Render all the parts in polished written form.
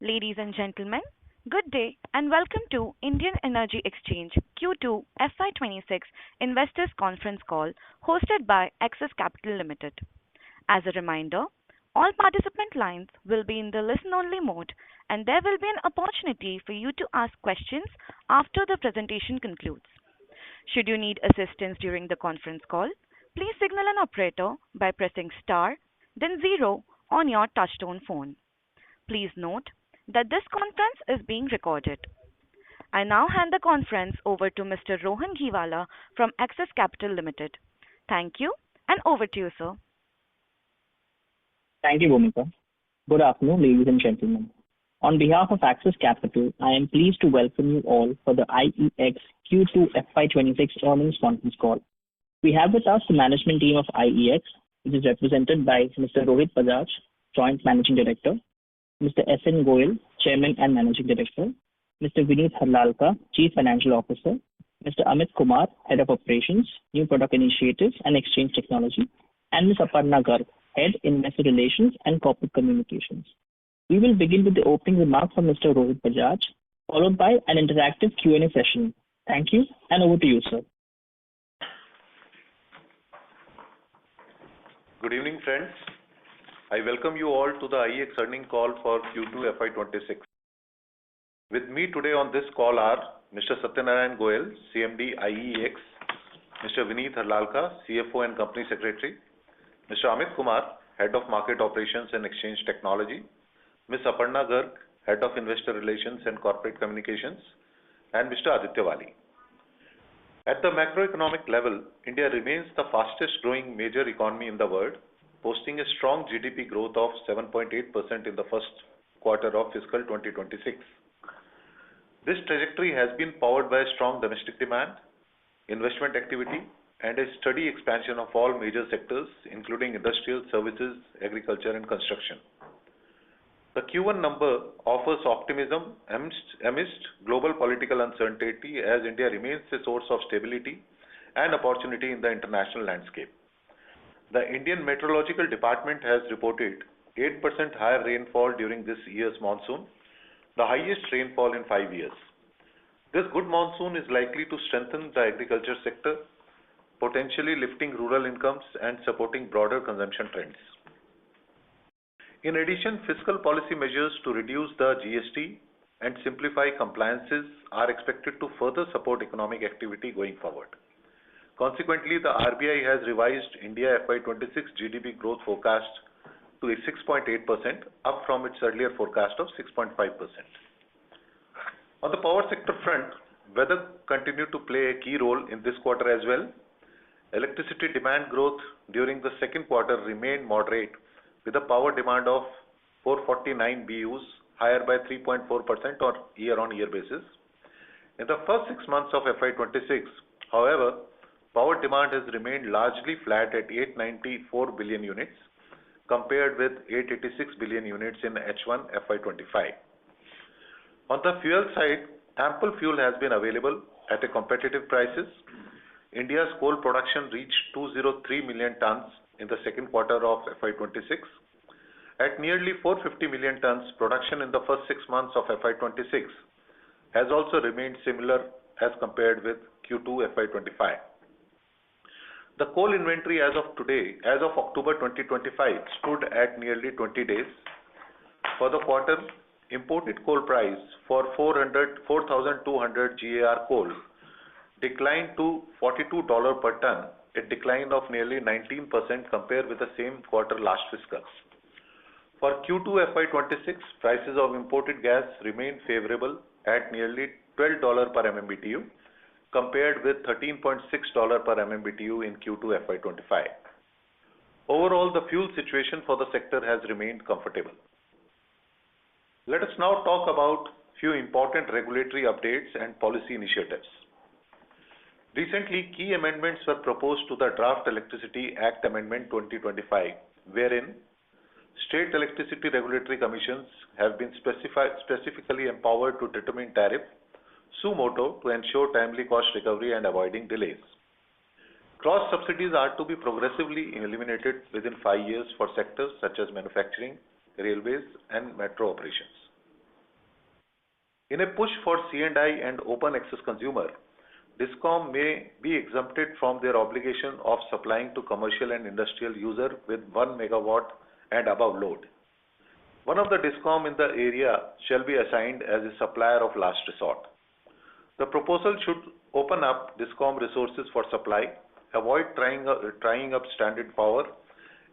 Ladies and gentlemen, good day and welcome to Indian Energy Exchange Q2 FY26 Investors Conference Call hosted by Axis Capital Limited. As a reminder, all participant lines will be in the listen-only mode, and there will be an opportunity for you to ask questions after the presentation concludes. Should you need assistance during the conference call, please signal an operator by pressing star, then zero on your touchtone phone. Please note that this conference is being recorded. I now hand the conference over to Mr. Rohan Ghiwala from Axis Capital Limited. Thank you, and over to you, sir. Thank you, Bhumika. Good afternoon, ladies and gentlemen. On behalf of Axis Capital, I am pleased to welcome you all for the IEX Q2 FY26 earnings conference call. We have with us the management team of IEX, which is represented by Mr. Rohit Bajaj, Joint Managing Director, Mr. S.N. Goyal, Chairman and Managing Director, Mr. Vineet Harlalka, Chief Financial Officer, Mr. Amit Kumar, Head of Operations, New Product Initiatives and Exchange Technology, and Ms. Aparna Garg, Head, Investor Relations and Corporate Communications. We will begin with the opening remarks from Mr. Rohit Bajaj, followed by an interactive Q&A session. Thank you, and over to you, sir. Good evening, friends. I welcome you all to the IEX earnings call for Q2 FY26. With me today on this call are Mr. Satyanarayan Goyal, CMD IEX, Mr. Vineet Harlalka, CFO and Company Secretary, Mr. Amit Kumar, Head of Market Operations and Exchange Technology, Ms. Aparna Garg, Head of Investor Relations and Corporate Communications, and Mr. Aditya Wali. At the macroeconomic level, India remains the fastest growing major economy in the world, posting a strong GDP growth of 7.8% in the first quarter of fiscal 2026. This trajectory has been powered by strong domestic demand, investment activity, and a steady expansion of all major sectors, including industrial, services, agriculture, and construction. The Q1 number offers optimism amidst global political uncertainty as India remains a source of stability and opportunity in the international landscape. The Indian Meteorological Department has reported 8% higher rainfall during this year's monsoon, the highest rainfall in 5 years. This good monsoon is likely to strengthen the agriculture sector, potentially lifting rural incomes and supporting broader consumption trends. In addition, fiscal policy measures to reduce the GST and simplify compliances are expected to further support economic activity going forward. Consequently, the RBI has revised India FY26 GDP growth forecast to 6.8%, up from its earlier forecast of 6.5%. On the power sector front, weather continued to play a key role in this quarter as well. Electricity demand growth during the second quarter remained moderate, with a power demand of 449 BUs, higher by 3.4% on year-on-year basis. In the first 6 months of FY26, however, power demand has remained largely flat at 894 billion units, compared with 886 billion units in H1 FY25. On the fuel side, ample fuel has been available at a competitive prices. India's coal production reached 203 million tons in the second quarter of FY26. At nearly 450 million tons, production in the first 6 months of FY26 has also remained similar as compared with Q2 FY25. The coal inventory as of October 2025, stood at nearly 20 days. For the quarter, imported coal price for 4,200 GAR coal declined to $42 per ton, a decline of nearly 19% compared with the same quarter last fiscal. For Q2 FY26, prices of imported gas remained favorable at nearly $12 per MMBTU, compared with $13.6 per MMBTU in Q2 FY25. Overall, the fuel situation for the sector has remained comfortable. Let us now talk about few important regulatory updates and policy initiatives. Recently, key amendments were proposed to the Draft Electricity Act Amendment 2025, wherein state electricity regulatory commissions have been specifically empowered to determine tariff suo motu to ensure timely cost recovery and avoiding delays. Cross subsidies are to be progressively eliminated within 5 years for sectors such as manufacturing, railways, and metro operations. In a push for C&I and open access consumer, DISCOM may be exempted from their obligation of supplying to commercial and industrial user with 1 megawatt and above load. One of the DISCOM in the area shall be assigned as a supplier of last resort. The proposal should open up DISCOM resources for supply, avoid trying up standard power,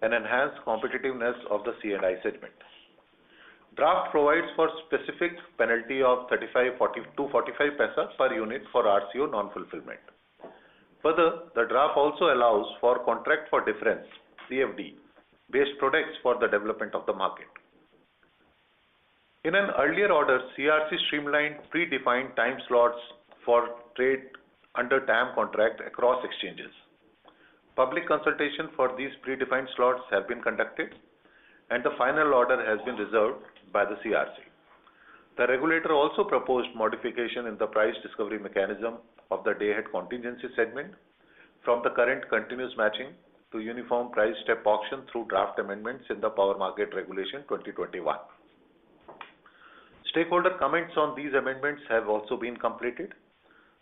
and enhance competitiveness of the C&I segment. Draft provides for specific penalty of 45 paisa per unit for RCO non-fulfillment. Further, the draft also allows for contract for difference (CFD) based products for the development of the market. In an earlier order, CRC streamlined predefined time slots for trade under TAM contract across exchanges. Public consultation for these predefined slots have been conducted, and the final order has been reserved by the CRC. The regulator also proposed modification in the price discovery mechanism of the day-ahead contingency segment from the current continuous matching to uniform price step auction through draft amendments in the Power Market Regulation 2021. Stakeholder comments on these amendments have also been completed.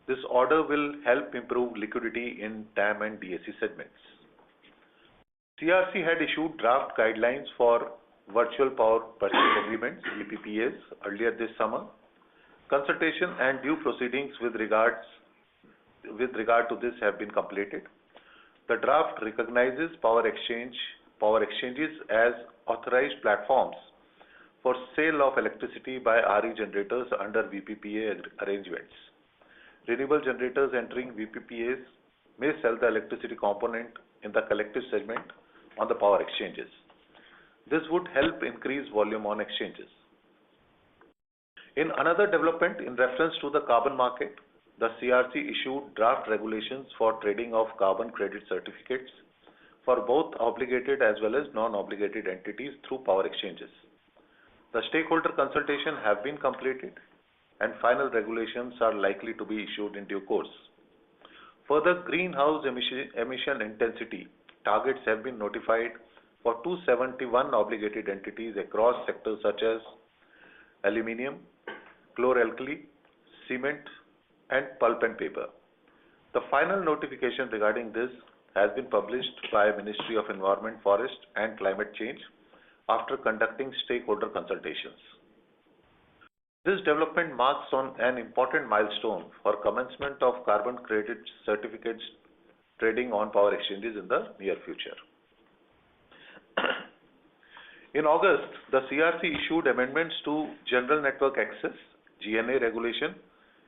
This order will help improve liquidity in TAM and DAC segments. CRC had issued draft guidelines for virtual power purchase agreements (VPPAs) earlier this summer. Consultation and due proceedings with regard to this have been completed. The draft recognizes power exchanges as authorized platforms for sale of electricity by RE generators under VPPA arrangements. Renewable generators entering VPPAs may sell the electricity component in the collective segment on the power exchanges. This would help increase volume on exchanges. In another development in reference to the carbon market, the CRC issued draft regulations for trading of carbon credit certificates for both obligated as well as non-obligated entities through power exchanges. The stakeholder consultation have been completed and final regulations are likely to be issued in due course. Further, greenhouse emission intensity targets have been notified for 271 obligated entities across sectors such as aluminium, chlor-alkali, cement, and pulp and paper. The final notification regarding this has been published by Ministry of Environment, Forest and Climate Change after conducting stakeholder consultations. This development marks on an important milestone for commencement of carbon credit certificates trading on power exchanges in the near future. In August, the CRC issued amendments to General Network Access (GNA) regulation,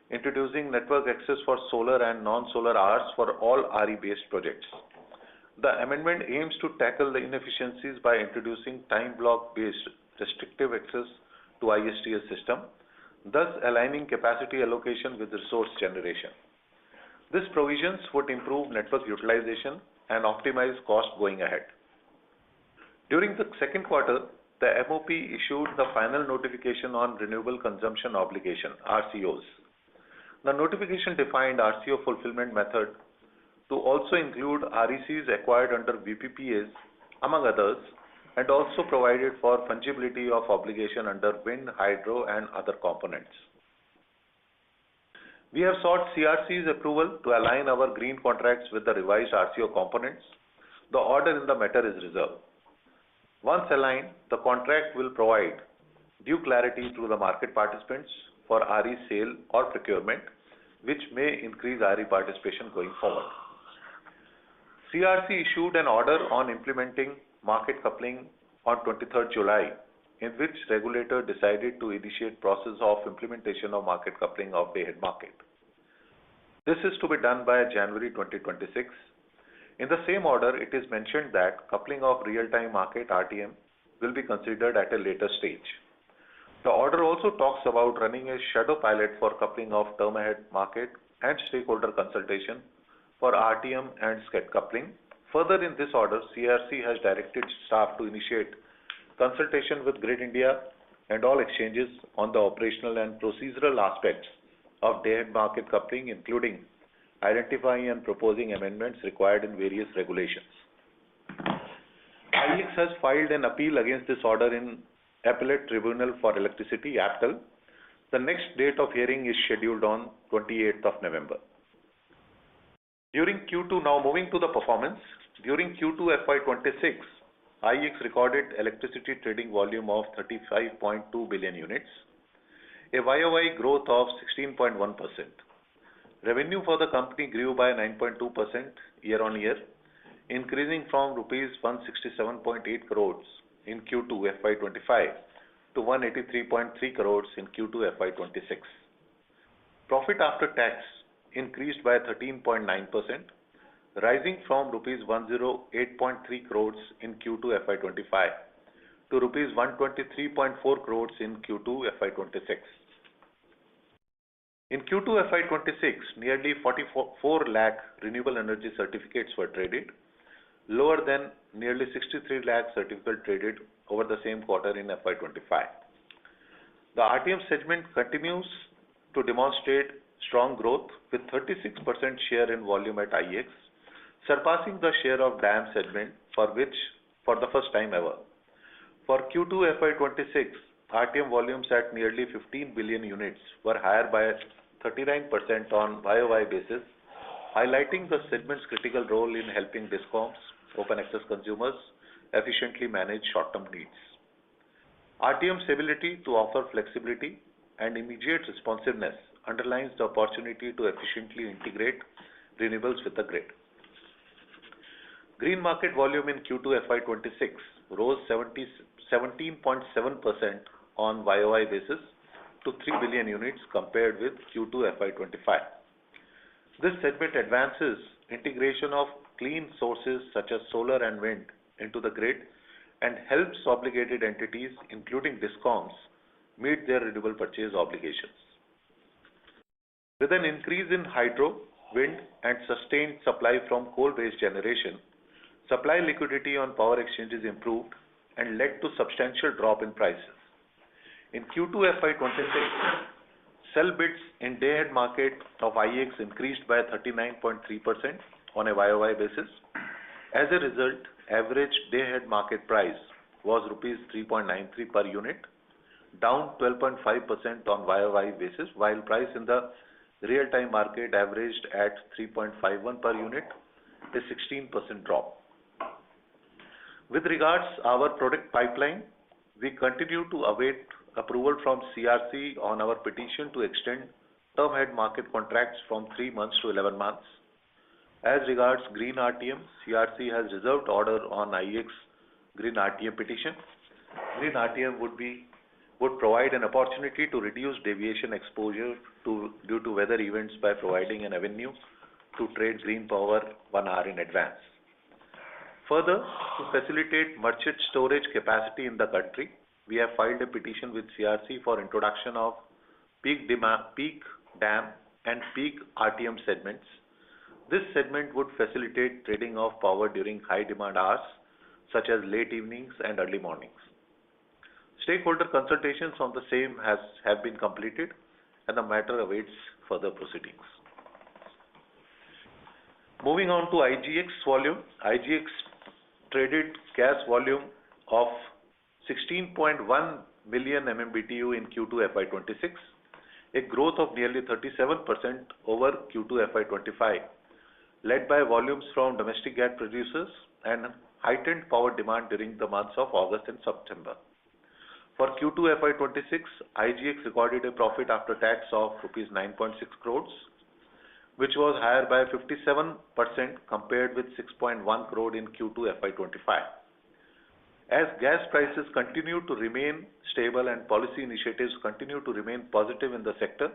introducing network access for solar and non-solar hours for all RE-based projects. The amendment aims to tackle the inefficiencies by introducing time block-based restrictive access to ISTS system, thus aligning capacity allocation with resource generation. These provisions would improve network utilization and optimize cost going ahead. During the second quarter, the MOP issued the final notification on Renewable Consumption Obligation (RCOs). The notification defined RCO fulfillment method to also include RECs acquired under VPPAs, among others, and also provided for fungibility of obligation under wind, hydro, and other components. We have sought CRC's approval to align our green contracts with the revised RCO components. The order in the matter is reserved. Once aligned, the contract will provide due clarity to the market participants for RE sale or procurement, which may increase RE participation going forward. CRC issued an order on implementing market coupling on 23rd July, in which regulator decided to initiate process of implementation of market coupling of day-ahead market. This is to be done by January 2026. In the same order, it is mentioned that coupling of real-time market (RTM) will be considered at a later stage. The order also talks about running a shadow pilot for coupling of term-ahead market and stakeholder consultation for RTM and SCED coupling. Further, in this order, CRC has directed staff to initiate consultation with Grid India and all exchanges on the operational and procedural aspects of day-ahead market coupling, including identifying and proposing amendments required in various regulations. IEX has filed an appeal against this order in Appellate Tribunal for Electricity (APTEL). The next date of hearing is scheduled on 28th of November. During Q2, now moving to the performance, during Q2 FY26, IEX recorded electricity trading volume of 35.2 billion units, a YOY growth of 16.1%. Revenue for the company grew by 9.2% year-on-year, increasing from rupees 167.8 crores in Q2 FY25 to 183.3 crores in Q2 FY26. Profit after tax increased by 13.9%, rising from rupees 108.3 crores in Q2 FY25 to rupees 123.4 crores in Q2 FY26. In Q2 FY26, nearly 44 lakh renewable energy certificates were traded, lower than nearly 63 lakh certificates traded over the same quarter in FY25. The RTM segment continues to demonstrate strong growth with 36% share in volume at IEX, surpassing the share of DAM segment for the first time ever. For Q2 FY26, RTM volumes at nearly 15 billion units were higher by 39% on YOY basis, highlighting the segment's critical role in helping DISCOMs, open access consumers, efficiently manage short-term needs. RTM's ability to offer flexibility and immediate responsiveness underlines the opportunity to efficiently integrate renewables with the grid. Green market volume in Q2 FY26 rose 17.7% on YOY basis to 3 billion units compared with Q2 FY25. This segment advances integration of clean sources such as solar and wind into the grid and helps obligated entities, including DISCOMs, meet their renewable purchase obligations. With an increase in hydro, wind, and sustained supply from coal-based generation, supply liquidity on power exchanges improved and led to substantial drop in prices. In Q2 FY26, sell bids in day-ahead market of IEX increased by 39.3% on a YOY basis. As a result, average day-ahead market price was rupees 3.93 per unit, down 12.5% on YOY basis, while price in the real-time market averaged at 3.51 per unit, a 16% drop. With regards our product pipeline, we continue to await approval from CRC on our petition to extend term ahead market contracts from 3 months to 11 months. As regards Green RTM, CRC has reserved order on IEX Green RTM petition. Green RTM would provide an opportunity to reduce deviation exposure due to weather events by providing an avenue to trade green power 1 hour in advance. Further, to facilitate merchant storage capacity in the country, we have filed a petition with CRC for introduction of peak DAM and peak RTM segments. This segment would facilitate trading of power during high demand hours such as late evenings and early mornings. Stakeholder consultations on the same have been completed and the matter awaits further proceedings. Moving on to IGX volume, IGX traded gas volume of 16.1 million MMBTU in Q2 FY26, a growth of nearly 37% over Q2 FY25, led by volumes from domestic gas producers and heightened power demand during the months of August and September. For Q2 FY26, IGX recorded a profit after tax of Rs 9.6 crores, which was higher by 57% compared with 6.1 crore in Q2 FY25. As gas prices continue to remain stable and policy initiatives continue to remain positive in the sector,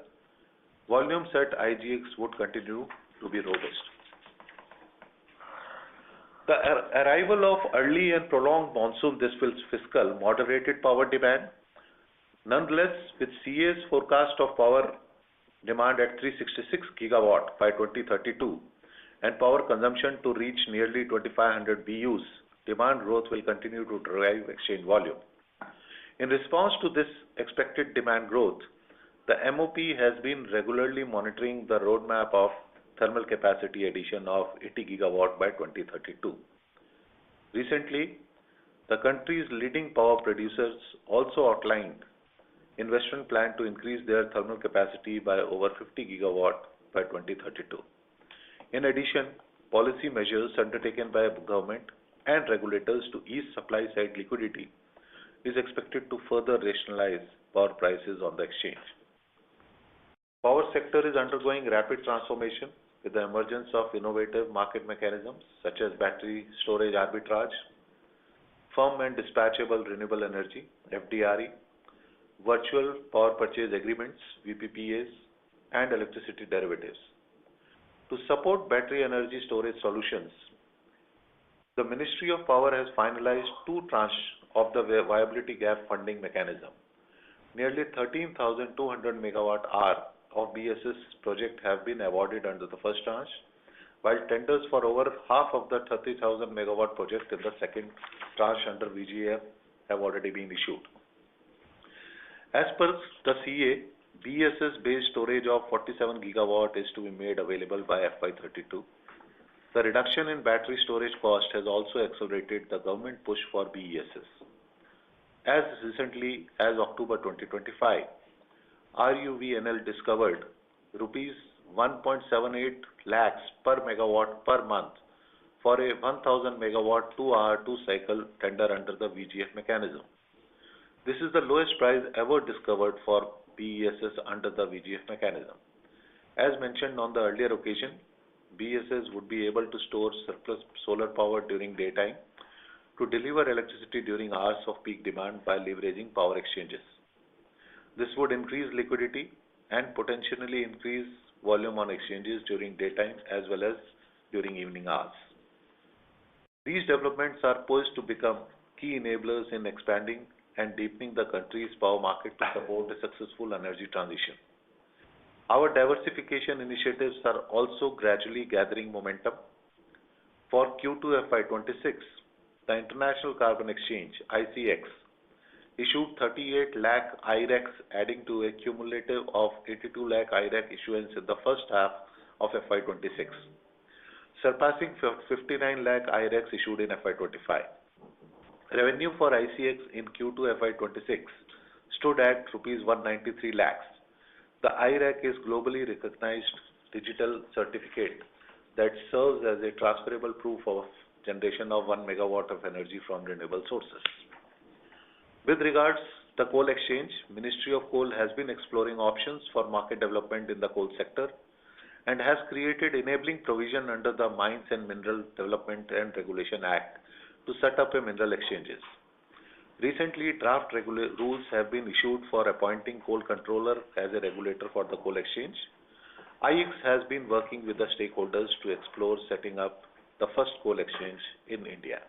volumes at IGX would continue to be robust. The arrival of early and prolonged monsoon this fiscal moderated power demand. Nonetheless, with CA's forecast of power demand at 366 gigawatt by 2032 and power consumption to reach nearly 2500 BUs, demand growth will continue to drive exchange volume. In response to this expected demand growth, the MOP has been regularly monitoring the roadmap of thermal capacity addition of 80 gigawatt by 2032. Recently, the country's leading power producers also outlined investment plan to increase their thermal capacity by over 50 gigawatt by 2032. In addition, policy measures undertaken by government and regulators to ease supply side liquidity is expected to further rationalize power prices on the exchange. Power sector is undergoing rapid transformation with the emergence of innovative market mechanisms such as battery storage arbitrage, firm and dispatchable renewable energy (FDRE), virtual power purchase agreements (VPPAs), and electricity derivatives. To support battery energy storage solutions, the Ministry of Power has finalized two tranches of the viability gap funding mechanism. Nearly 13,200 megawatt hour of BSS project have been awarded under the first tranche, while tenders for over half of the 30,000 megawatt project in the second tranche under VGF have already been issued. As per the CA, BSS-based storage of 47 gigawatt is to be made available by FY32. The reduction in battery storage cost has also accelerated the government push for BESS. As recently as October 2025, RUVNL discovered rupees 1.78 lakhs per megawatt per month for a 1000 megawatt 2-hour 2-cycle tender under the VGF mechanism. This is the lowest price ever discovered for BESS under the VGF mechanism. As mentioned on the earlier occasion, BESS would be able to store surplus solar power during daytime to deliver electricity during hours of peak demand by leveraging power exchanges. This would increase liquidity and potentially increase volume on exchanges during daytime as well as during evening hours. These developments are poised to become key enablers in expanding and deepening the country's power market to support a successful energy transition. Our diversification initiatives are also gradually gathering momentum. For Q2 FY26, the International Carbon Exchange (ICX) issued 38 lakh IRECs, adding to a cumulative of 82 lakh IREC issuance in the first half of FY26, surpassing 59 lakh IRECs issued in FY25. Revenue for ICX in Q2 FY26 stood at Rs 193 lakhs. The IREC is globally recognized digital certificate that serves as a transferable proof of generation of 1 megawatt of energy from renewable sources. With regards to the coal exchange, Ministry of Coal has been exploring options for market development in the coal sector and has created enabling provision under the Mines and Mineral Development and Regulation Act to set up a mineral exchanges. Recently, draft rules have been issued for appointing coal controller as a regulator for the coal exchange. IX has been working with the stakeholders to explore setting up the first coal exchange in India.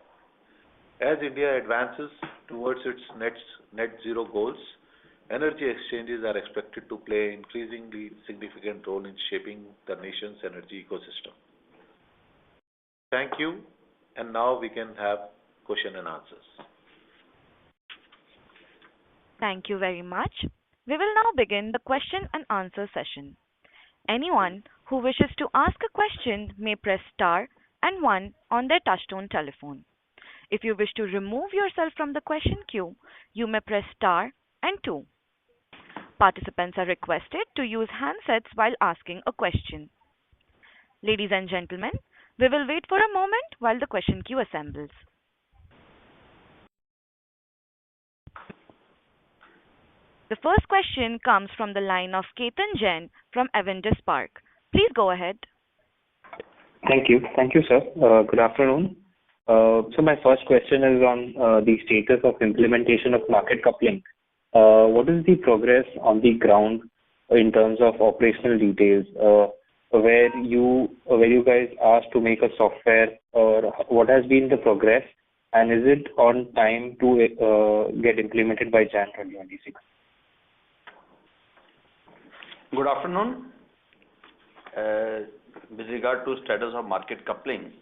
As India advances towards its net zero goals, energy exchanges are expected to play an increasingly significant role in shaping the nation's energy ecosystem. Thank you, and now we can have question and answers. Thank you very much. We will now begin the question and answer session. Anyone who wishes to ask a question may press star and 1 on their touchtone telephone. If you wish to remove yourself from the question queue, you may press star and 2. Participants are requested to use handsets while asking a question. Ladies and gentlemen, we will wait for a moment while the question queue assembles. The first question comes from the line of Ketan Jain from Avendus Spark. Please go ahead. Thank you. Thank you, sir. Good afternoon. So my first question is on the status of implementation of market coupling. What is the progress on the ground in terms of operational details? Where you guys asked to make a software, or what has been the progress, and is it on time to get implemented by Jan 2026? Good afternoon. With regard to status of market coupling,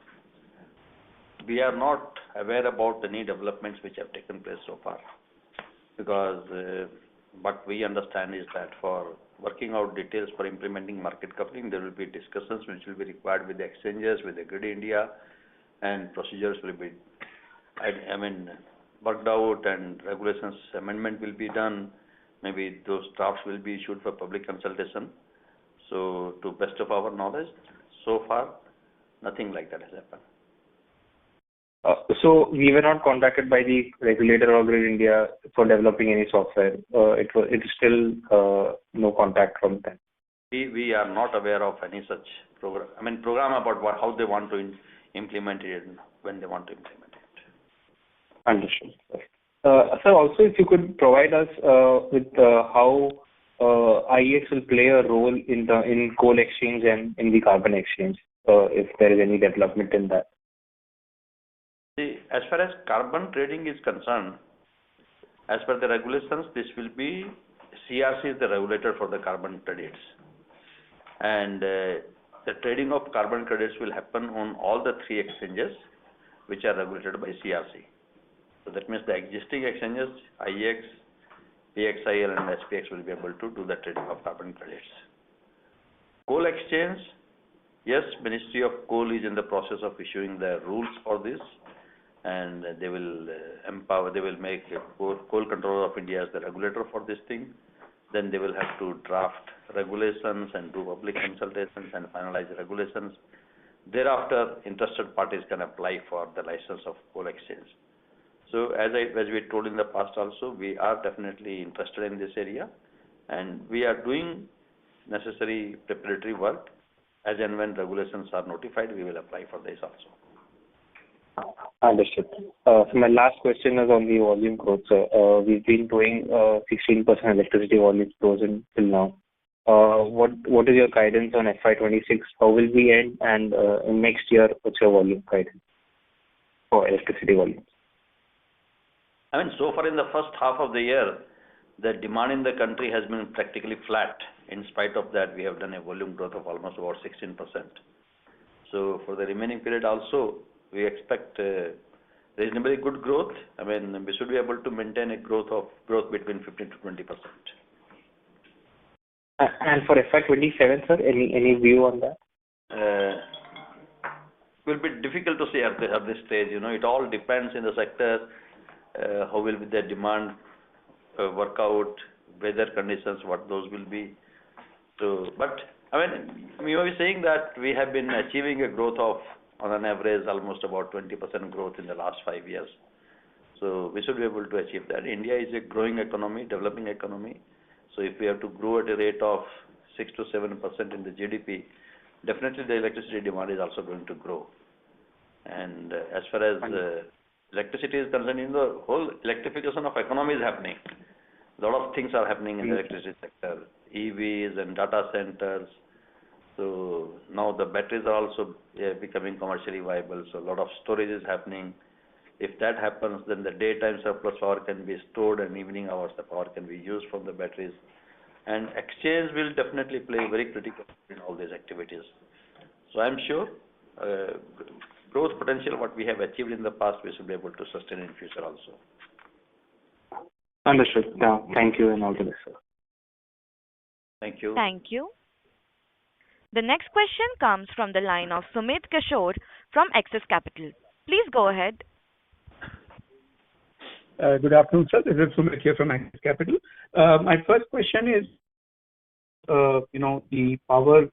we are not aware about any developments which have taken place so far, because what we understand is that for working out details for implementing market coupling, there will be discussions which will be required with the exchanges, with the Grid India, and procedures will be worked out, and regulations amendment will be done, Maybe those drafts will be issued for public consultation. So, to best of our knowledge, so far, nothing like that has happened. So we were not contacted by the regulator or Grid India for developing any software. It's still no contact from them. We are not aware of any such program. I mean, program about how they want to implement it and when they want to implement it. Understood. Sir, also if you could provide us with how IEX will play a role in coal exchange and in the carbon exchange, if there is any development in that. See, as far as carbon trading is concerned, as per the regulations, this will be CRC is the regulator for the carbon credits, and the trading of carbon credits will happen on all the three exchanges which are regulated by CRC. So that means the existing exchanges, IEX, PXIL and SPX will be able to do the trading of carbon credits. Coal exchange, yes, Ministry of Coal is in the process of issuing the rules for this, and they will make Coal Controller of India as the regulator for this thing. Then they will have to draft regulations and do public consultations and finalize the regulations. Thereafter, interested parties can apply for the license of coal exchange. So as we told in the past also, we are definitely interested in this area, and we are doing necessary preparatory work. As and when regulations are notified, we will apply for this also. Understood. So my last question is on the volume growth. We've been doing 16% electricity volume growth till now. What is your guidance on FY26? How will we end? And in next year, what's your volume guidance for electricity volumes? I mean, so far in the first half of the year, the demand in the country has been practically flat. In spite of that, we have done a volume growth of almost about 16%. So for the remaining period also, we expect reasonably good growth. I mean, we should be able to maintain a growth between 15 to 20%. And for FY27, sir, any view on that? Will be difficult to say at this stage. It all depends in the sector. How will the demand work out, weather conditions, what those will be. So, but I mean, we were saying that we have been achieving a growth of, on an average, almost about 20% growth in the last 5 years. So we should be able to achieve that. India is a growing economy, developing economy. So if we have to grow at a rate of 6 to 7% in the GDP, definitely the electricity demand is also going to grow. And as far as electricity is concerned, the whole electrification of economy is happening. A lot of things are happening in the electricity sector, EVs and data centers. So now the batteries are also becoming commercially viable. So a lot of storage is happening. If that happens, then the daytime surplus power can be stored and evening hours the power can be used from the batteries. And exchange will definitely play a very critical role in all these activities. So I'm sure growth potential, what we have achieved in the past, we should be able to sustain in future also. Understood. Thank you and all the best, sir. Thank you. Thank you. The next question comes from the line of Sumit Kishore from Axis Capital. Please go ahead. Good afternoon, sir. This is Sumit here from Axis Capital. My first question is, the power.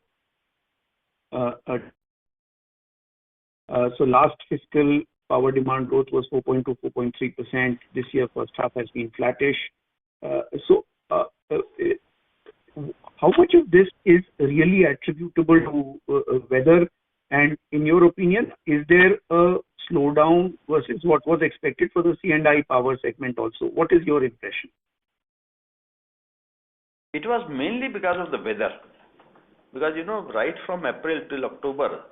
So last fiscal power demand growth was 4.2, 4.3%. This year, first half has been flattish. How much of this is really attributable to weather? And in your opinion, is there a slowdown versus what was expected for the C&I power segment also? What is your impression? It was mainly because of the weather. Because, right from April till October,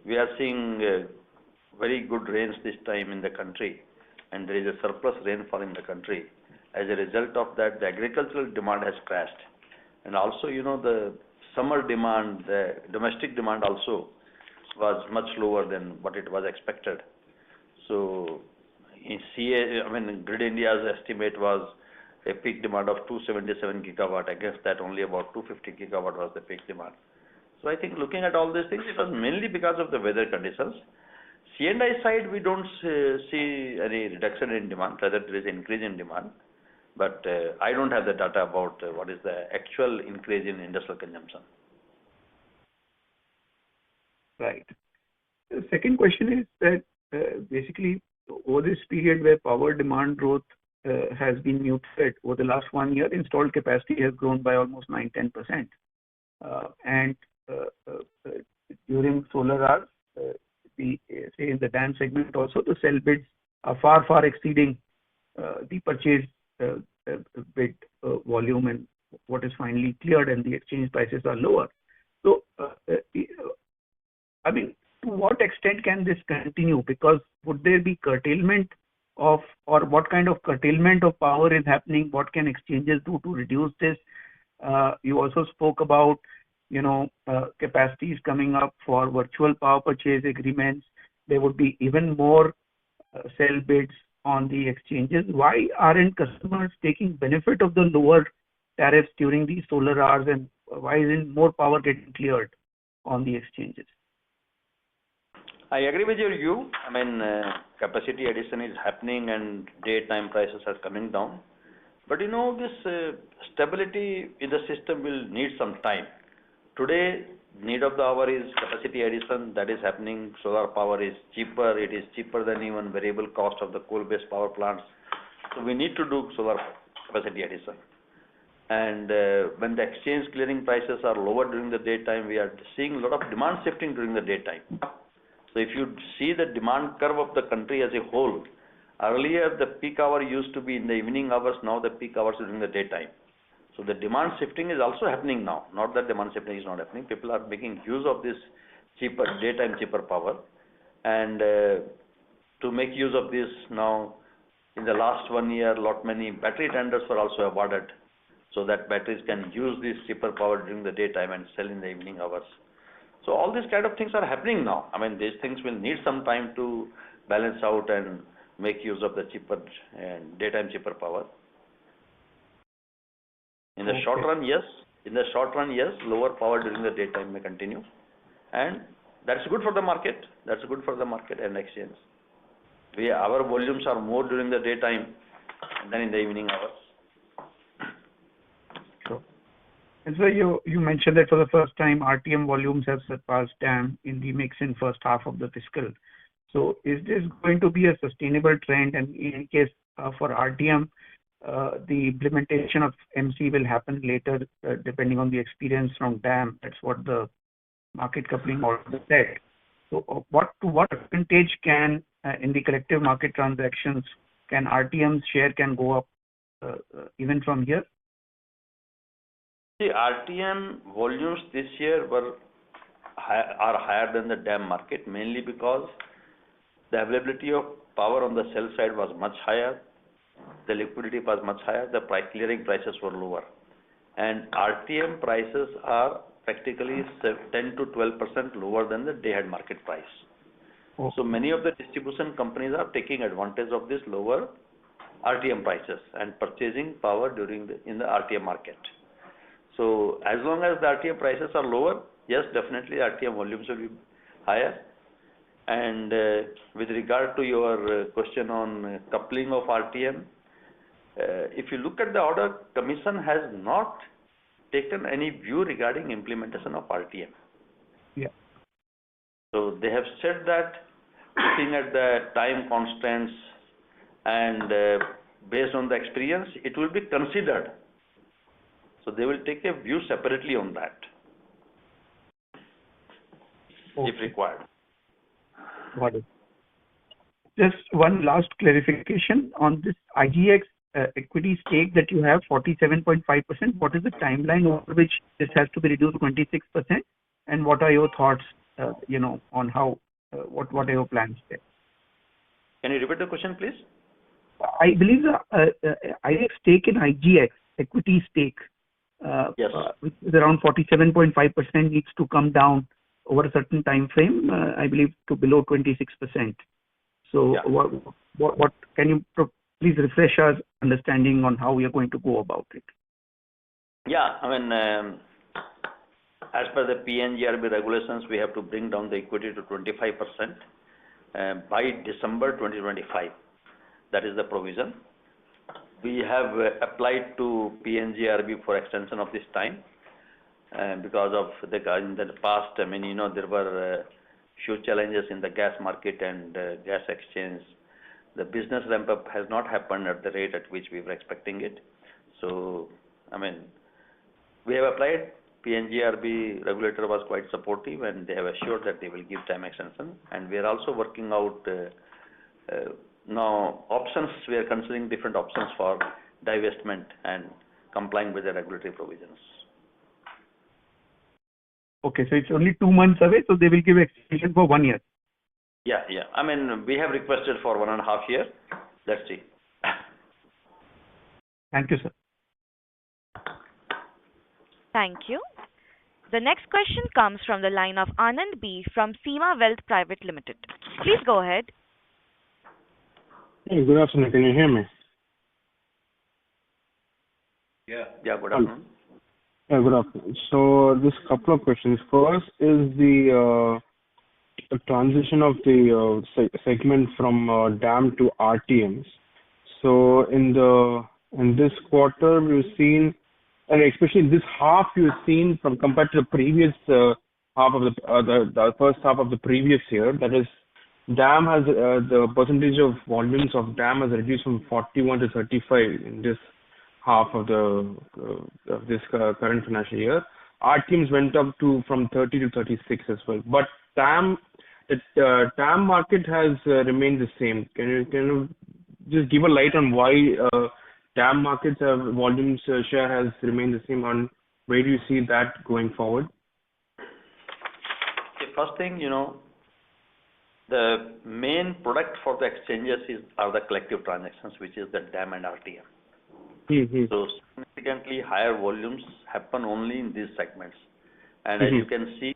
we are seeing very good rains this time in the country, and there is a surplus rainfall in the country. As a result of that, the agricultural demand has crashed. And also, the summer demand, the domestic demand also was much lower than what it was expected. So, in Grid India's estimate was a peak demand of 277 gigawatt. Against that, only about 250 gigawatt was the peak demand. So, I think looking at all these things, it was mainly because of the weather conditions. C&I side, we don't see any reduction in demand, rather there is increase in demand. But I don't have the data about what is the actual increase in industrial consumption. Right. The second question is that basically over this period where power demand growth has been muted over the last 1 year, installed capacity has grown by almost 9-10%. And during solar hours, we say in the DAM segment also, the sell bids are far exceeding the purchase bid volume and what is finally cleared, and the exchange prices are lower. So, I mean, to what extent can this continue? Because would there be curtailment of, or what kind of curtailment of power is happening? What can exchanges do to reduce this? You also spoke about, capacities coming up for virtual power purchase agreements. There would be even more sell bids on the exchanges. Why aren't customers taking benefit of the lower tariffs during these solar hours, and why isn't more power getting cleared on the exchanges? I agree with your view. I mean, capacity addition is happening and daytime prices are coming down. But this stability in the system will need some time. Today, need of the hour is capacity addition that is happening. Solar power is cheaper. It is cheaper than even variable cost of the coal-based power plants. So we need to do solar capacity addition. And when the exchange clearing prices are lower during the daytime, we are seeing a lot of demand shifting during the daytime. So if you see the demand curve of the country as a whole, earlier the peak hour used to be in the evening hours, now the peak hours is in the daytime. So the demand shifting is also happening now. Not that demand shifting is not happening. People are making use of this cheaper, daytime cheaper power. And to make use of this now, in the last 1 year, many battery tenders were also awarded, so that batteries can use this cheaper power during the daytime and sell in the evening hours. So all these kind of things are happening now. I mean, these things will need some time to balance out and make use of the cheaper and daytime cheaper power. In the short run, yes. In the short run, yes, lower power during the daytime may continue. And that's good for the market. That's good for the market and exchange. Our volumes are more during the daytime than in the evening hours. Sure. And so you mentioned that for the first time, RTM volumes have surpassed DAM in the mix in first half of the fiscal. So is this going to be a sustainable trend? And in case for RTM, the implementation of MC will happen later, depending on the experience from DAM. That's what the market coupling order said. So to what percentage can, in the collective market transactions, can RTM's share can go up even from here? See, RTM volumes this year are higher than the DAM market, mainly because the availability of power on the sell side was much higher, the liquidity was much higher, the clearing prices were lower. And RTM prices are practically 10 to 12% lower than the day-ahead market price. Oh. So many of the distribution companies are taking advantage of this lower RTM prices and purchasing power in the RTM market. So as long as the RTM prices are lower, yes, definitely RTM volumes will be higher. And with regard to your question on coupling of RTM, if you look at the order, Commission has not taken any view regarding implementation of RTM. Yeah. So they have said that looking at the time constraints and based on the experience, it will be considered. So they will take a view separately on that, if required. Got it. Just one last clarification on this IGX equity stake that you have, 47.5%. What is the timeline over which this has to be reduced to 26%? And what are your thoughts, on how, what are your plans there? Can you repeat the question, please? I believe the IGX stake in IGX, equity stake, yes, which is around 47.5%, needs to come down over a certain time frame, I believe, to below 26%. So yeah. What can you please refresh our understanding on how we are going to go about it? Yeah, I mean, as per the PNGRB regulations, we have to bring down the equity to 25% by December 2025. That is the provision. we have applied to PNGRB for extension of this time because of in the past, there were few challenges in the gas market and gas exchange. The business ramp up has not happened at the rate at which we were expecting it. So, we have applied. PNGRB regulator was quite supportive, and they have assured that they will give time extension. And we are also working out now options. We are considering different options for divestment and complying with the regulatory provisions. Okay, so it's only 2 months away, so they will give extension for 1 year. Yeah. We have requested for 1.5 years. Let's see. Thank you, sir. Thank you. The next question comes from the line of Anand B from Seema Wealth Private Limited. Please go ahead. Hey, good afternoon. Can you hear me? Yeah, good afternoon. Yeah, good afternoon. So, just a couple of questions. First is the transition of the segment from DAM to RTMs. So, in this quarter, we've seen, and especially in this half, you've seen from compared to the previous half of the first half of the previous year, that is, DAM has the percentage of volumes of DAM has reduced from 41 to 35 in this half of this current financial year. RTMs went up from 30 to 36 as well. But TAM market has remained the same. Can you just give a light on why TAM markets volumes share has remained the same, and where do you see that going forward? The first thing, the main product for the exchanges are the collective transactions, which is the DAM and RTM. Mm-hmm. So significantly higher volumes happen only in these segments. And as you can see,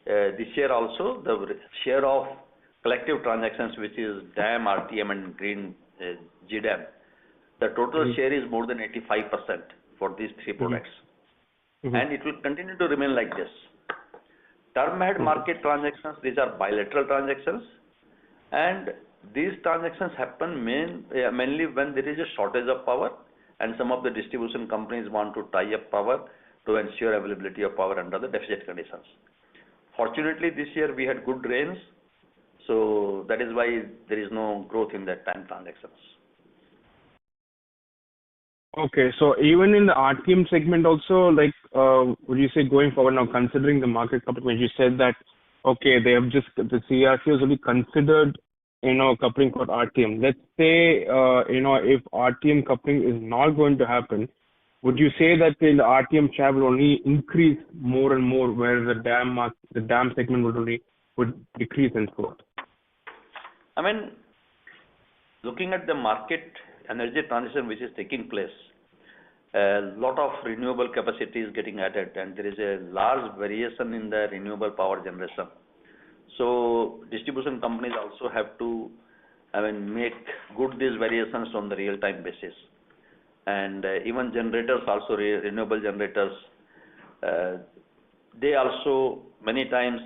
this year also, the share of collective transactions, which is DAM, RTM and green GDAM, the total share is more than 85% for these three products. And it will continue to remain like this. Term ahead market transactions, these are bilateral transactions, and these transactions happen mainly when there is a shortage of power and some of the distribution companies want to tie up power to ensure availability of power under the deficit conditions. Fortunately, this year we had good rains, so that is why there is no growth in that time transactions. Okay, so even in the RTM segment also, like, would you say going forward now, considering the market coupling, when you said that, okay, they have just, the CERC has only considered, coupling for RTM. Let's say, if RTM coupling is not going to happen, would you say that the RTM share will only increase more and more, where the DAM segment would decrease and so on? Looking at the market energy transition which is taking place, a lot of renewable capacity is getting added, and there is a large variation in the renewable power generation. So distribution companies also have to make good these variations on the real-time basis. And even generators also, renewable generators, they also many times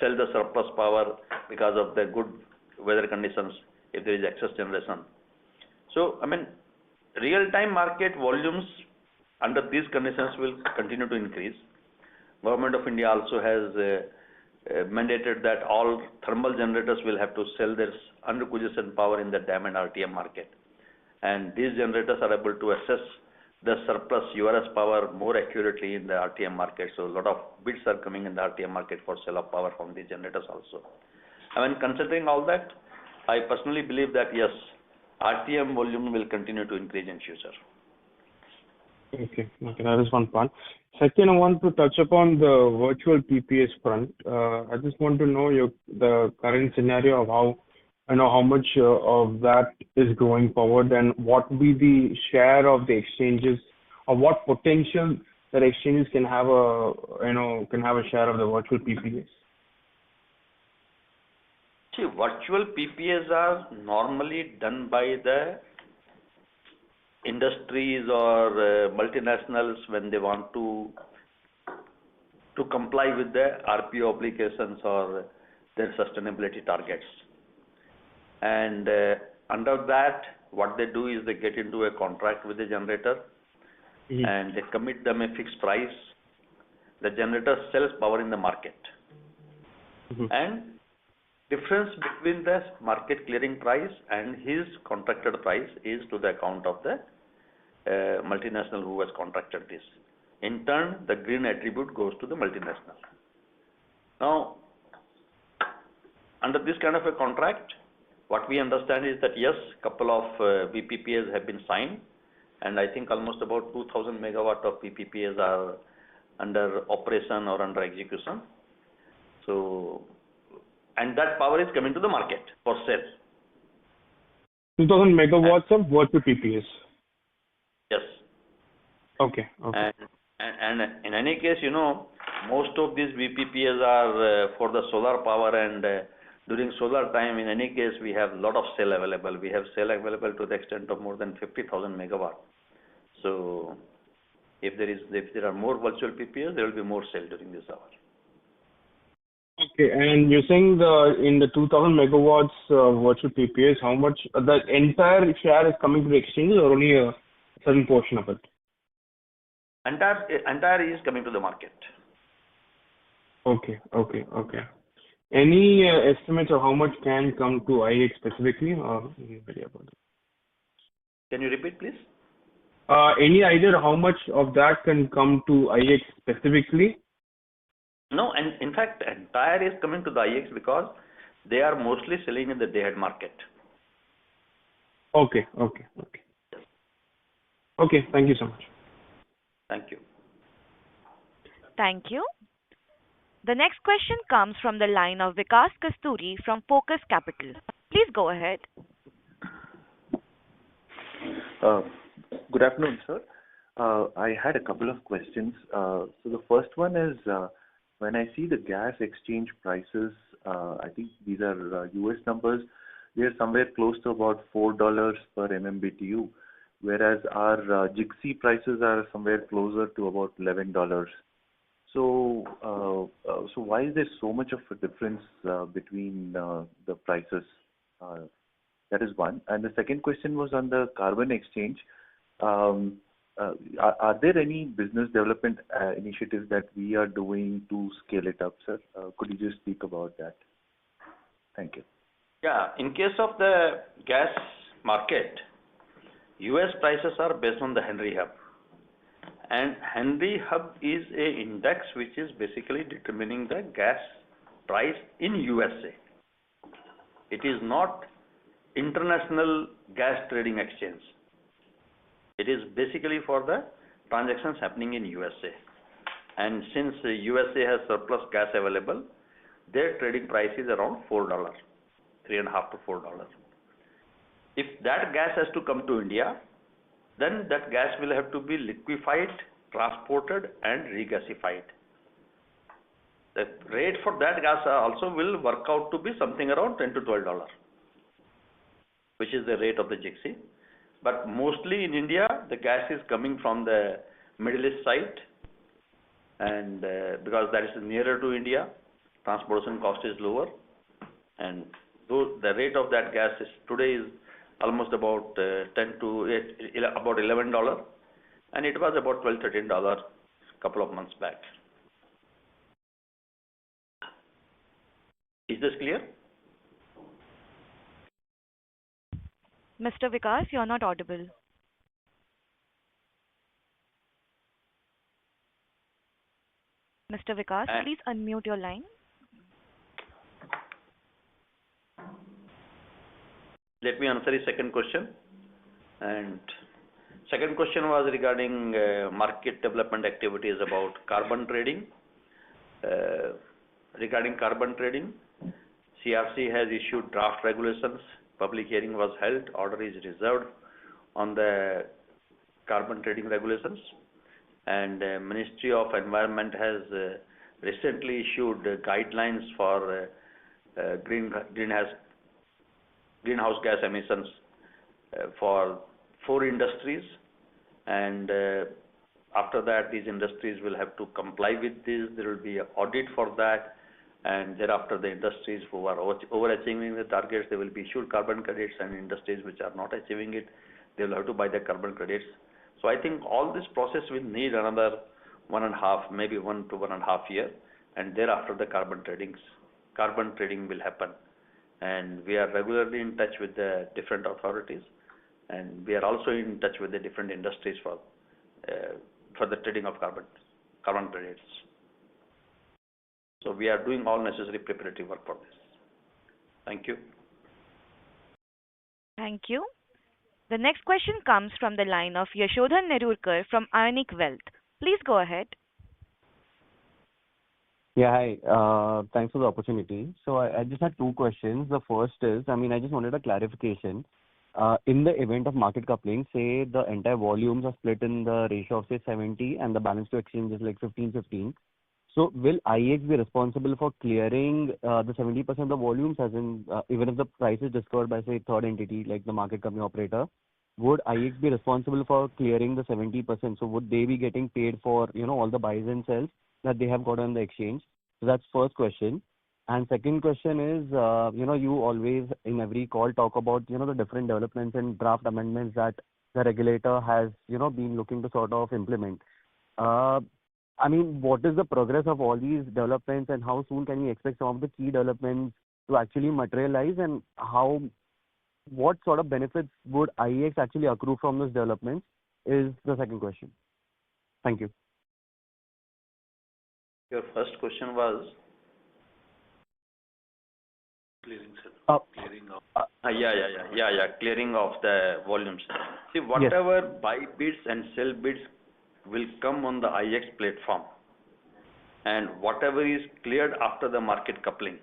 sell the surplus power because of the good weather conditions if there is excess generation. So, real-time market volumes under these conditions will continue to increase. Government of India also has mandated that all thermal generators will have to sell their under-acquisition power in the DAM and RTM market. And these generators are able to assess the surplus URS power more accurately in the RTM market. So, a lot of bids are coming in the RTM market for sale of power from these generators also. Considering all that, I personally believe that yes, RTM volume will continue to increase in future. Okay, that is one part. Second, I want to touch upon the virtual PPAs front. I just want to know the current scenario of how much of that is going forward, and what will be the share of the exchanges, or what potential that exchanges can have a share of the virtual PPAs. See, virtual PPAs are normally done by the industries or multinationals when they want to comply with the RPO obligations or their sustainability targets. And under that, what they do is they get into a contract with the generator and they commit them a fixed price. The generator sells power in the market. And difference between the market clearing price and his contracted price is to the account of the multinational who has contracted this. In turn, the green attribute goes to the multinational. Now, under this kind of a contract, what we understand is that yes, couple of VPPAs have been signed, and I think almost about 2,000 megawatt of VPPAs are under operation or under execution. So, and that power is coming to the market for sale. 2,000 megawatts of virtual PPAs. Yes. Okay. And in any case, most of these VPPAs are for the solar power, and during solar time, in any case, we have a lot of cell available. We have cell available to the extent of more than 50,000 megawatt. So, if there are more virtual PPAs, there will be more cell during this hour. Okay, and you're saying in the 2,000 megawatts virtual PPAs, how much the entire share is coming to the exchanges, or only a certain portion of it? Entire is coming to the market. Okay. Any estimates of how much can come to IEX specifically, or any about it? Can you repeat, please? Any idea how much of that can come to IEX specifically? No, and in fact, entire is coming to the IEX because they are mostly selling in the day-ahead market. Okay. Okay, thank you so much. Thank you. Thank you. The next question comes from the line of Vikas Kasturi from Focus Capital. Please go ahead. Good afternoon, sir. I had a couple of questions. So the first one is, when I see the gas exchange prices, I think these are US numbers, they are somewhere close to about $4 per MMBTU, whereas our GIXI prices are somewhere closer to about $11. So why is there so much of a difference between the prices? That is one. And the second question was on the carbon exchange. Are there any business development initiatives that we are doing to scale it up, sir? Could you just speak about that? Thank you. Yeah, in case of the gas market, US prices are based on the Henry Hub. And Henry Hub is a index which is basically determining the gas price in USA. It is not international gas trading exchange. It is basically for the transactions happening in USA. And since USA has surplus gas available, their trading price is around $4, $3.5 to $4. If that gas has to come to India, then that gas will have to be liquefied, transported, and regasified. The rate for that gas also will work out to be something around $10 to $12, which is the rate of the GIXI. But mostly in India, the gas is coming from the Middle East side, and because that is nearer to India, transportation cost is lower, and though the rate of that gas is today is almost about about $11, and it was about $12, $13 a couple of months back. Is this clear? Mr. Vikas, you're not audible. Mr. Vikas, please unmute your line. Let me answer the second question. And second question was regarding market development activities about carbon trading. Regarding carbon trading, CRC has issued draft regulations. Public hearing was held. Order is reserved on the carbon trading regulations. And Ministry of Environment has recently issued guidelines for greenhouse gas emissions for 4 industries, and after that these industries will have to comply with this. There will be an audit for that, and thereafter the industries who are overachieving the targets, they will be issued carbon credits, and industries which are not achieving it, they will have to buy the carbon credits. So I think all this process will need another 1.5, maybe 1 to 1.5 year, and thereafter the carbon trading will happen. And we are regularly in touch with the different authorities, and we are also in touch with the different industries for the trading of carbon credits. So we are doing all necessary preparatory work for this. Thank you. Thank you. The next question comes from the line of Yashodhan Nerurkar from Ionic Wealth. Please go ahead. Yeah, hi. Thanks for the opportunity. So I just had two questions. The first is, I just wanted a clarification. In the event of market coupling, say the entire volumes are split in the ratio of say 70 and the balance to exchange is like 15-15. So will IEX be responsible for clearing the 70% of the volumes, as in even if the price is discovered by say third entity like the market company operator, would IEX be responsible for clearing the 70%? So would they be getting paid for all the buys and sells that they have got on the exchange? So that's first question. And second question is, you always in every call talk about the different developments and draft amendments that the regulator has been looking to sort of implement. What is the progress of all these developments, and how soon can we expect some of the key developments to actually materialize, and what sort of benefits would IEX actually accrue from those developments is the second question. Thank you. Your first question was Clearing, sir. clearing of the volumes. See, whatever buy bids and sell bids will come on the IEX platform, and whatever is cleared after the market coupling,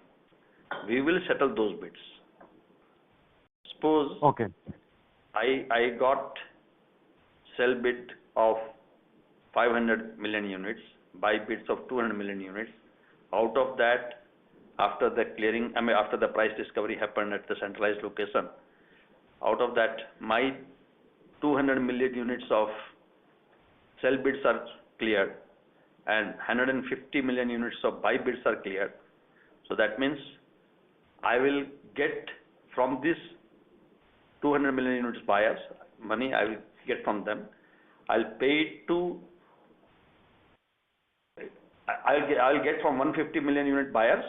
we will settle those bids. Suppose I got sell bid of 500 million units, buy bids of 200 million units. Out of that, after the clearing, after the price discovery happened at the centralized location, out of that, my 200 million units of sell bids are cleared and 150 million units of buy bids are cleared. So that means I will get from this 200 million units buyers money, I will get from them. I'll get from 150 million unit buyers,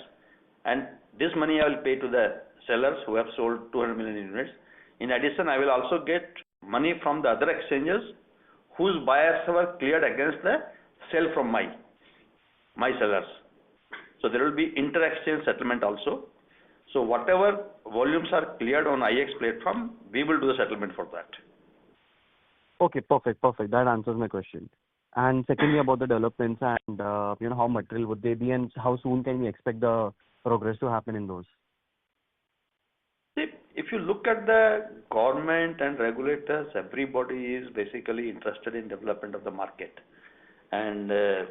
and this money I will pay to the sellers who have sold 200 million units. In addition, I will also get money from the other exchanges whose buyers were cleared against the sell from my sellers. So there will be inter-exchange settlement also. So whatever volumes are cleared on IEX platform, we will do the settlement for that. Okay, perfect. That answers my question. And secondly, about the developments and how material would they be, and how soon can we expect the progress to happen in those? See, if you look at the government and regulators, everybody is basically interested in development of the market, and there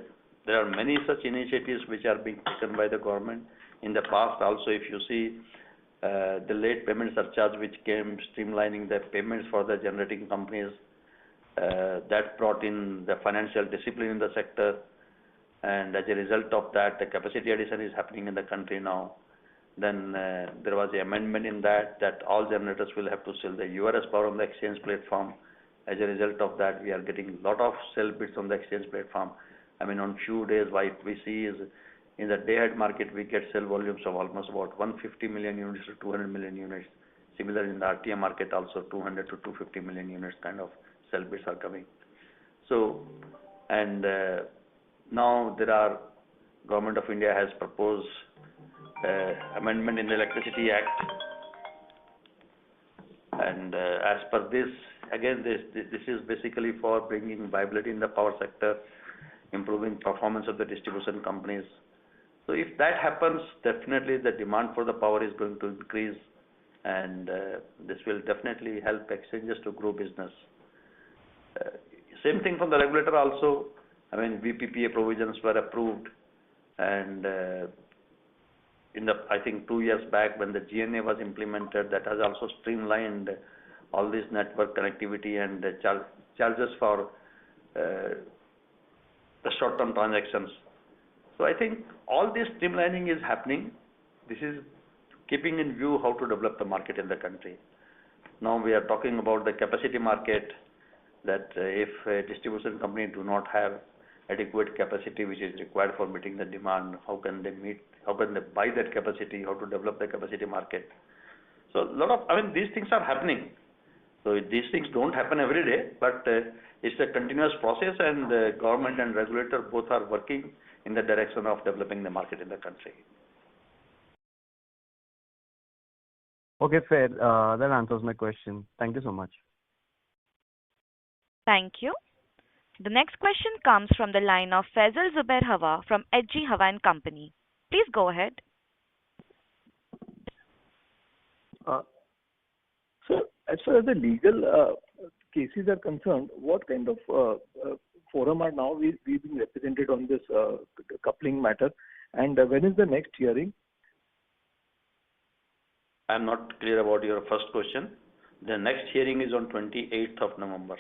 are many such initiatives which are being taken by the government. In the past also, if you see the late payment surcharge which came streamlining the payments for the generating companies, that brought in the financial discipline in the sector, and as a result of that, the capacity addition is happening in the country now. Then there was an amendment in that all generators will have to sell the URS power on the exchange platform. As a result of that, we are getting a lot of sell bids on the exchange platform. On few days, what we see is in the day-ahead market, we get sell volumes of almost about 150 million units to 200 million units. Similar in the RTM market also, 200 to 250 million units kind of sell bids are coming. So, and now Government of India has proposed amendment in the Electricity Act, and as per this, again, this is basically for bringing viability in the power sector, improving performance of the distribution companies. So if that happens, definitely the demand for the power is going to increase, and this will definitely help exchanges to grow business. Same thing from the regulator also. VPPA provisions were approved, and I think 2 years back when the GNA was implemented, that has also streamlined all this network connectivity and the charges for the short-term transactions. So I think all this streamlining is happening. This is keeping in view how to develop the market in the country. Now we are talking about the capacity market, that if a distribution company do not have adequate capacity which is required for meeting the demand, how can they buy that capacity, how to develop the capacity market. So these things are happening. So these things don't happen every day, but it's a continuous process, and the government and regulator both are working in the direction of developing the market in the country. Okay, fair. That answers my question. Thank you so much. Thank you. The next question comes from the line of Faisal Zubair Hawa from HG Hawa and Company. Please go ahead. So, as far as the legal cases are concerned, what kind of forum are now we being represented on this coupling matter, and when is the next hearing? I'm not clear about your first question. The next hearing is on 28th of November.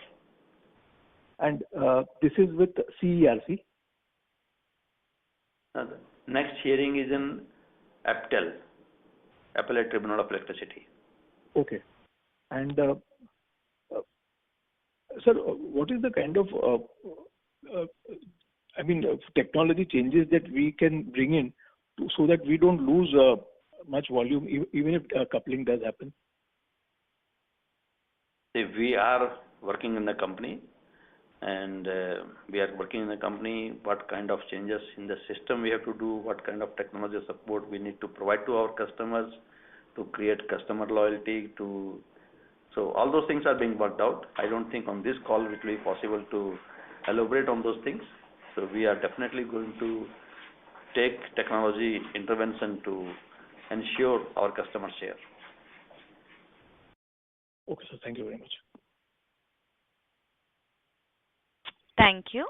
And this is with CERC? The next hearing is in APTEL, Appellate Tribunal of Electricity. Okay. And sir, what is the kind of technology changes that we can bring in so that we don't lose much volume even if coupling does happen? We are working in the company, and what kind of changes in the system we have to do, what kind of technology support we need to provide to our customers to create customer loyalty. So all those things are being worked out. I don't think on this call it will be possible to elaborate on those things. So we are definitely going to take technology intervention to ensure our customer share. Okay, sir. Thank you very much. Thank you.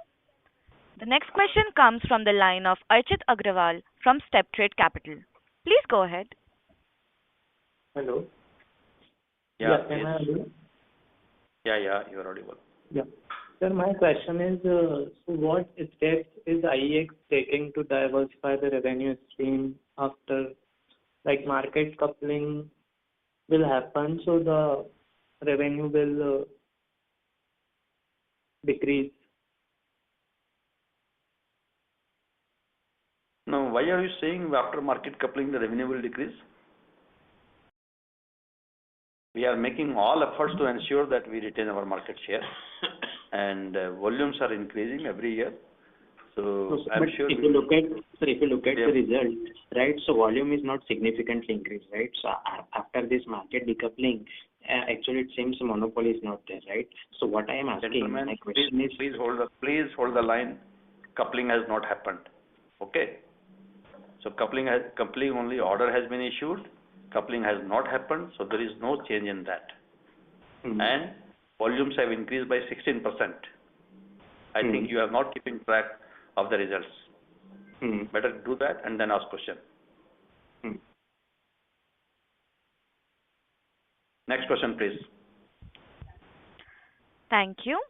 The next question comes from the line of Archit Agrawal from StepTrade Capital. Please go ahead. Hello. Yeah, am I audible? Yeah, you are audible. Yeah. Sir, my question is, so what steps is IEX taking to diversify the revenue stream after, like, market coupling will happen, so the revenue will decrease? Now, why are you saying after market coupling the revenue will decrease? We are making all efforts to ensure that we retain our market share, and volumes are increasing every year. So I'm sure. If you look at the result, right? So volume is not significantly increased, right? So after this market decoupling, actually it seems monopoly is not there, right? So what I am asking, my question is, please hold the line. Coupling has not happened. Okay. So coupling only order has been issued. Coupling has not happened, so there is no change in that. And volumes have increased by 16%. I think you are not keeping track of the results. Better do that and then ask question. Next question, please. Thank you.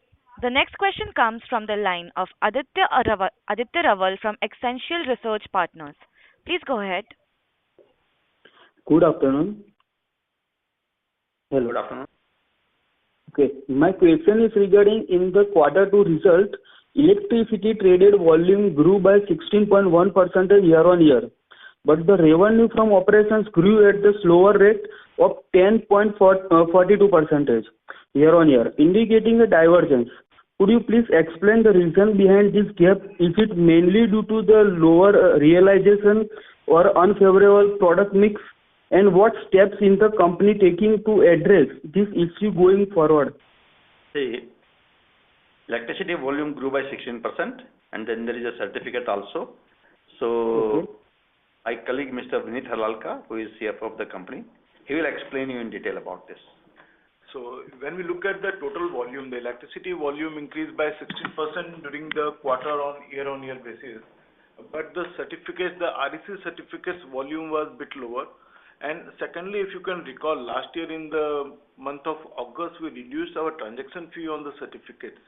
The next question comes from the line of Aditya Raval from Essential Research Partners. Please go ahead. Good afternoon. Hello. Good afternoon. Okay. My question is regarding in the Q2 result, electricity traded volume grew by 16.1% year on year, but the revenue from operations grew at the slower rate of 10.42% year on year, indicating a divergence. Could you please explain the reason behind this gap? Is it mainly due to the lower realization or unfavorable product mix? And what steps is the company taking to address this issue going forward? See, electricity volume grew by 16%, and then there is a certificate also. So, my colleague Mr. Vinit Halalka, who is CFO of the company, he will explain you in detail about this. So, when we look at the total volume, the electricity volume increased by 16% during the quarter on year-on-year basis. But the certificates, the REC certificates volume was a bit lower. And secondly, if you can recall, last year in the month of August, we reduced our transaction fee on the certificates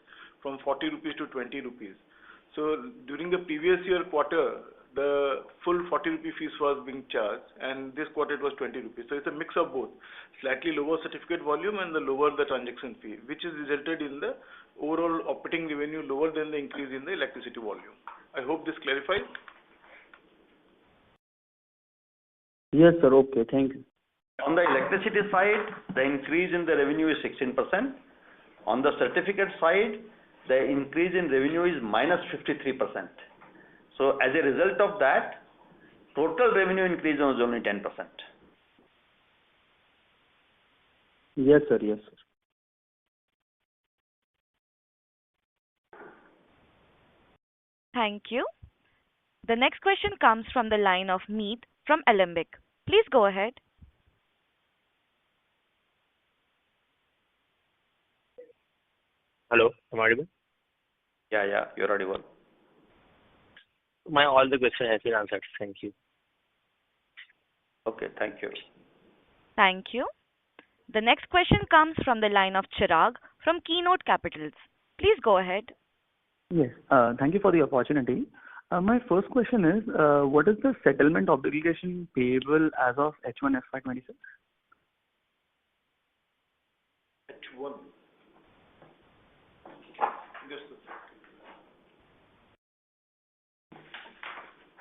from 40 rupees to 20 rupees. So during the previous year quarter, the full 40 rupee fees was being charged, and this quarter it was 20 rupees. So it's a mix of both, slightly lower certificate volume and the lower the transaction fee, which is resulted in the overall operating revenue lower than the increase in the electricity volume. I hope this clarifies. Yes, sir. Okay, thank you. On the electricity side, the increase in the revenue is 16%. On the certificate side, the increase in revenue is minus 53%. So as a result of that, total revenue increase was only 10%. Yes, sir. Yes, sir. Thank you. The next question comes from the line of Meet from Alembic. Please go ahead. Hello, am I audible? Yeah, you're audible. All the question has been answered. Thank you. Okay, thank you. Thank you. The next question comes from the line of Chirag from Keynote Capitals. Please go ahead. Yes, thank you for the opportunity. My first question is, what is the settlement obligation payable as of H1 FY26? H1.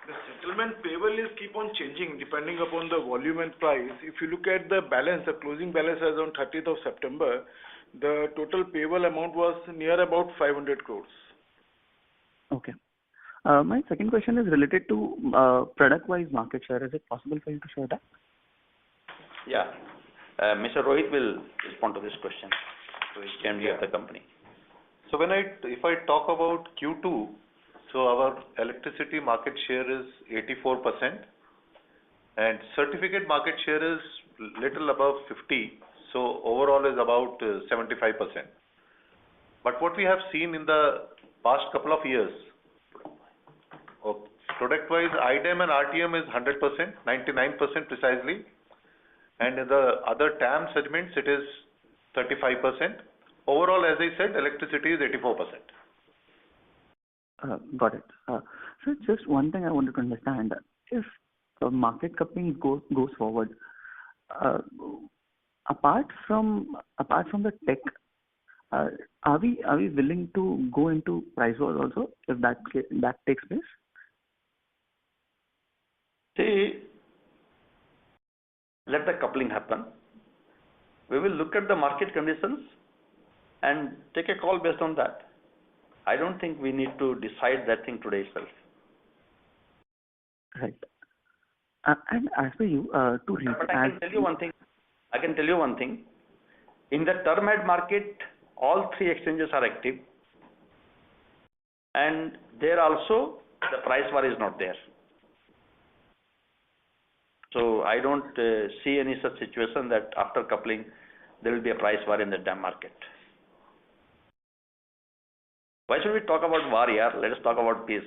The settlement payable is keep on changing depending upon the volume and price. If you look at the balance, the closing balance as on 30th of September, the total payable amount was near about 500 crores. Okay. My second question is related to product-wise market share. Is it possible for you to share that? Yeah. Mr. Rohit will respond to this question. So he can lead the company. So if I talk about Q2, so our electricity market share is 84%, and certificate market share is little above 50. So overall is about 75%. But what we have seen in the past couple of years, product-wise, IDEM and RTM is 100%, 99% precisely, and in the other TAM segments, it is 35%. Overall, as I said, electricity is 84%. Got it. So just one thing I wanted to understand: if market coupling goes forward, apart from the tech, are we willing to go into price wars also if that takes place? See, let the coupling happen. We will look at the market conditions and take a call based on that. I don't think we need to decide that thing today itself. Right. And as for you, But I can tell you one thing. In the term ahead market, all three exchanges are active, and there also the price war is not there. So I don't see any such situation that after coupling there will be a price war in the DAM market. Why should we talk about war here? Let us talk about peace.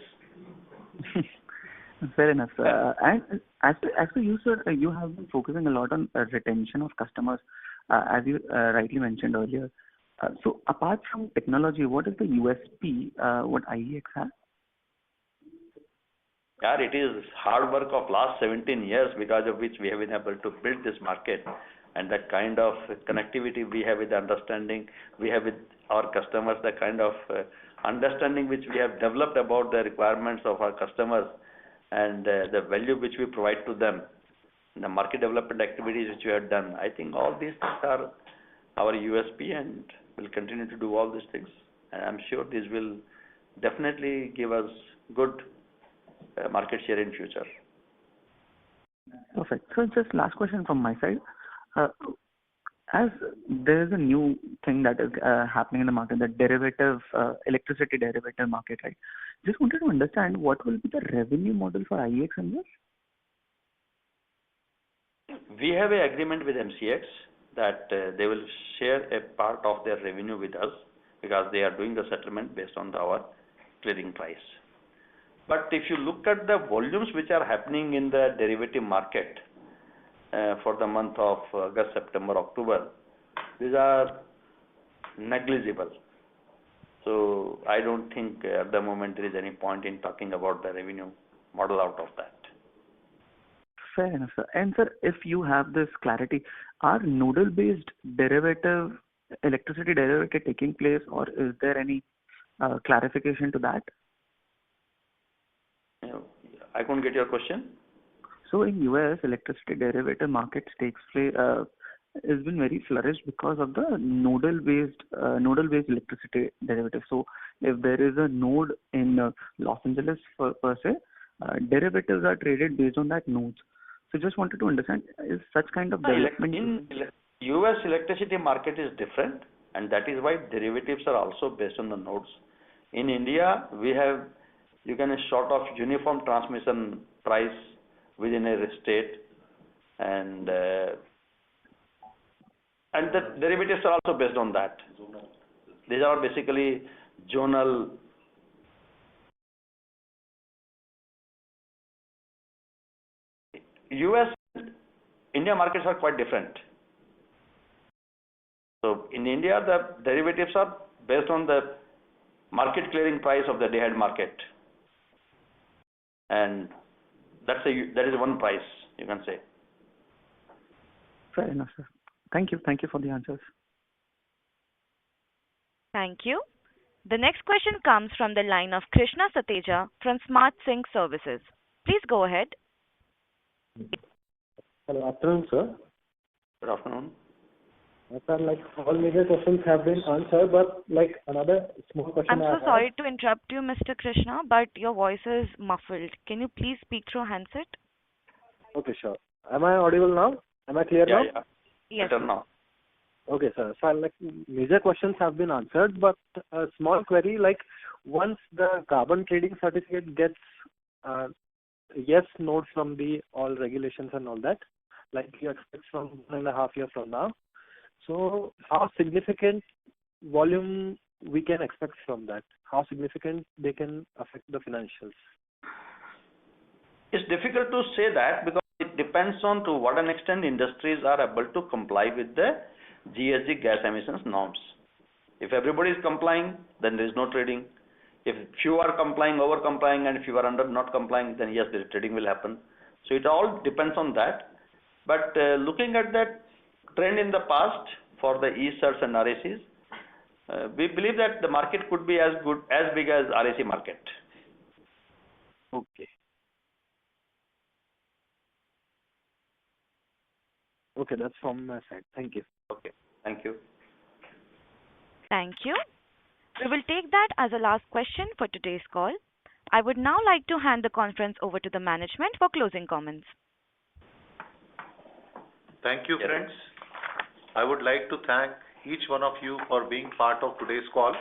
Fair enough, sir. And as for you, sir, you have been focusing a lot on retention of customers, as you rightly mentioned earlier. So apart from technology, what is the USP what IEX has? Yeah, it is hard work of last 17 years, because of which we have been able to build this market, and the kind of connectivity we have with the understanding we have with our customers, the kind of understanding which we have developed about the requirements of our customers, and the value which we provide to them, the market development activities which we have done. I think all these things are our USP, and we'll continue to do all these things. And I'm sure this will definitely give us good market share in future. Perfect. So just last question from my side. As there is a new thing that is happening in the market, the derivative, electricity derivative market, right? Just wanted to understand what will be the revenue model for IEX in this? We have an agreement with MCX that they will share a part of their revenue with us, because they are doing the settlement based on our clearing price. But if you look at the volumes which are happening in the derivative market for the month of August, September, October, these are negligible. So I don't think at the moment there is any point in talking about the revenue model out of that. Fair enough, sir. And sir, if you have this clarity, are nodal-based electricity derivative taking place, or is there any clarification to that? I couldn't get your question. So in US, electricity derivative markets takes place has been very flourished because of the nodal-based electricity derivative. So if there is a node in Los Angeles per se, derivatives are traded based on that nodes. So just wanted to understand, is such kind of development in US electricity market is different, and that is why derivatives are also based on the nodes. In India, we have, you can sort of uniform transmission price within a state, and the derivatives are also based on that. These are basically zonal. US, India markets are quite different. So in India, the derivatives are based on the market clearing price of the day-ahead market, and that is one price, you can say. Fair enough, sir. Thank you. Thank you for the answers. Thank you. The next question comes from the line of Krishna Sateja from Smart Sync Services. Please go ahead. Hello, afternoon, sir. Good afternoon. Sir, like all major questions have been answered, but like another small question. I'm so sorry to interrupt you, Mr. Krishna, but your voice is muffled. Can you please speak through handset? Okay, sure. Am I audible now? Am I clear now? Yeah. Yes. Better now. Okay, sir. So like major questions have been answered, but a small query, like once the carbon trading certificate gets yes notes from the all regulations and all that, like you expect from 1.5 years from now. So how significant volume we can expect from that? How significant they can affect the financials? It's difficult to say that because it depends on to what an extent industries are able to comply with the GHG gas emissions norms. If everybody is complying, then there is no trading. If few are complying, over complying, and if you are under not complying, then yes, the trading will happen. So it all depends on that. But looking at that trend in the past for the E-certs and RACs, we believe that the market could be as big as RAC market. Okay. Okay, that's from my side. Thank you. Okay, thank you. Thank you. We will take that as a last question for today's call. I would now like to hand the conference over to the management for closing comments. Thank you, friends. I would like to thank each one of you for being part of today's call.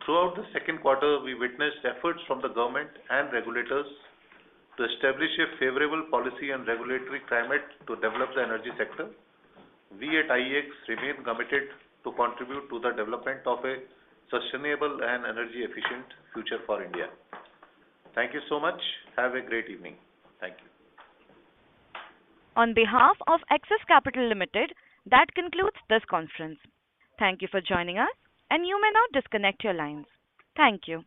Throughout the second quarter, we witnessed efforts from the government and regulators to establish a favorable policy and regulatory climate to develop the energy sector. We at IEX remain committed to contribute to the development of a sustainable and energy efficient future for India. Thank you so much. Have a great evening. Thank you. On behalf of Axis Capital Limited, that concludes this conference. Thank you for joining us, and you may now disconnect your lines. Thank you.